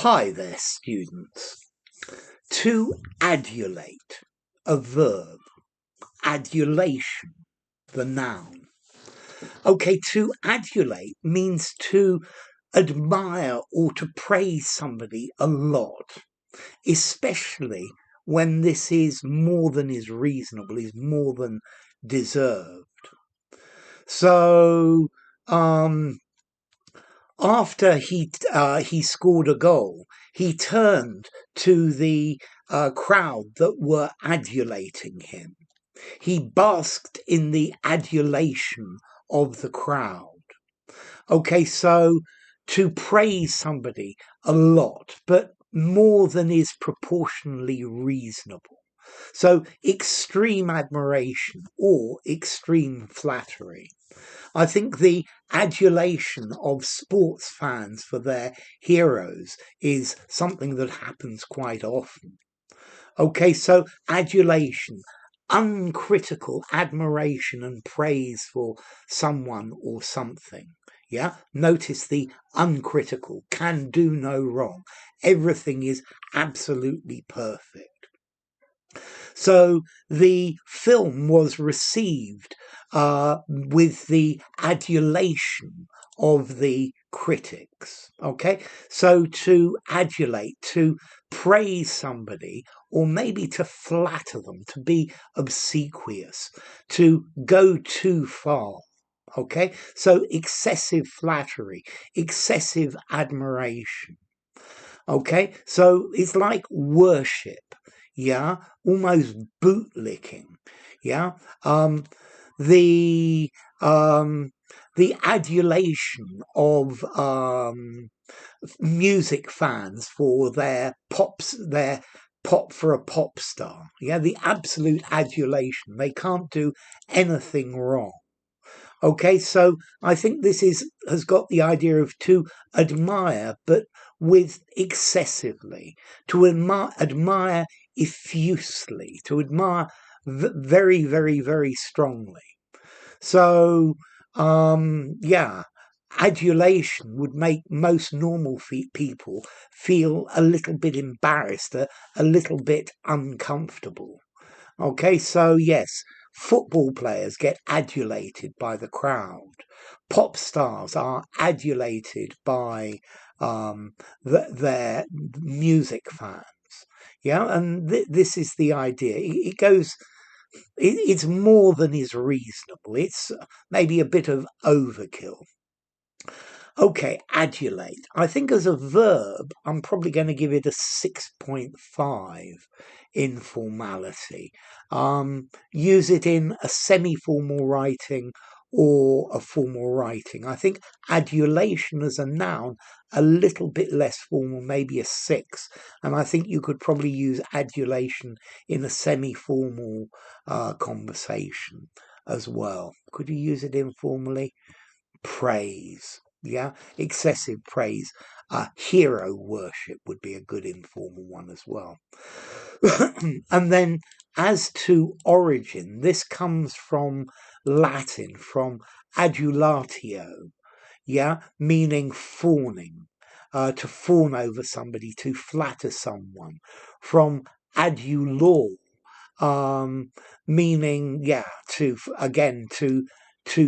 Hi there, students. To adulate, a verb. Adulation, the noun. Okay, to adulate means to admire or to praise somebody a lot, especially when this is more than is reasonable, is more than deserved. So, after he scored a goal, he turned to the crowd that were adulating him. He basked in the adulation of the crowd. Okay, so to praise somebody a lot, but more than is proportionally reasonable. So extreme admiration or extreme flattery. I think the adulation of sports fans for their heroes is something that happens quite often. Okay, so adulation, uncritical admiration and praise for someone or something. Yeah, notice the uncritical, can do no wrong. Everything is absolutely perfect. So the film was received with the adulation of the critics. Okay, so to adulate, to praise somebody, or maybe to flatter them, to be obsequious, to go too far. Okay, so excessive flattery, excessive admiration. Okay, so it's like worship, yeah, almost bootlicking, yeah. The the adulation of music fans for their pop for a pop star, yeah, the absolute adulation. They can't do anything wrong. Okay, so I think this has got the idea of to admire, but with excessively, to admire effusely, to admire very, very, very strongly. So, yeah, adulation would make most normal people feel a little bit embarrassed, a little bit uncomfortable. Okay, so yes, football players get adulated by the crowd. Pop stars are adulated by their music fans. Yeah, and this is the idea. It goes. It's more than is reasonable. It's maybe a bit of overkill. Okay, adulate. I think as a verb, I'm probably going to give it a 6.5 in formality. Use it in a semi-formal writing or a formal writing. I think adulation as a noun, a little bit less formal, maybe a 6. And I think you could probably use adulation in a semi-formal conversation as well. Could you use it informally? Praise. Yeah, excessive praise. Hero worship would be a good informal one as well. And then as to origin, this comes from Latin, from adulatio, yeah, meaning fawning, to fawn over somebody, to flatter someone, from adulor, meaning, yeah, to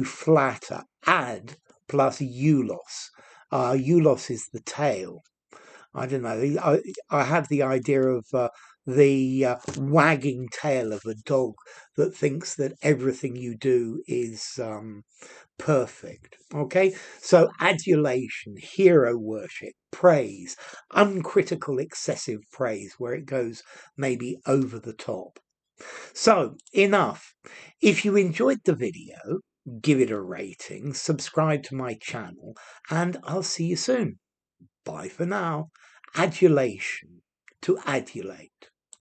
flatter. Ad plus eulos. Eulos is the tail. I don't know. I have the idea of the wagging tail of a dog that thinks that everything you do is perfect. Okay, so adulation, hero worship, praise, uncritical excessive praise where it goes maybe over the top. So enough. If you enjoyed the video, give it a rating, subscribe to my channel, and I'll see you soon. Bye for now. Adulation, to adulate.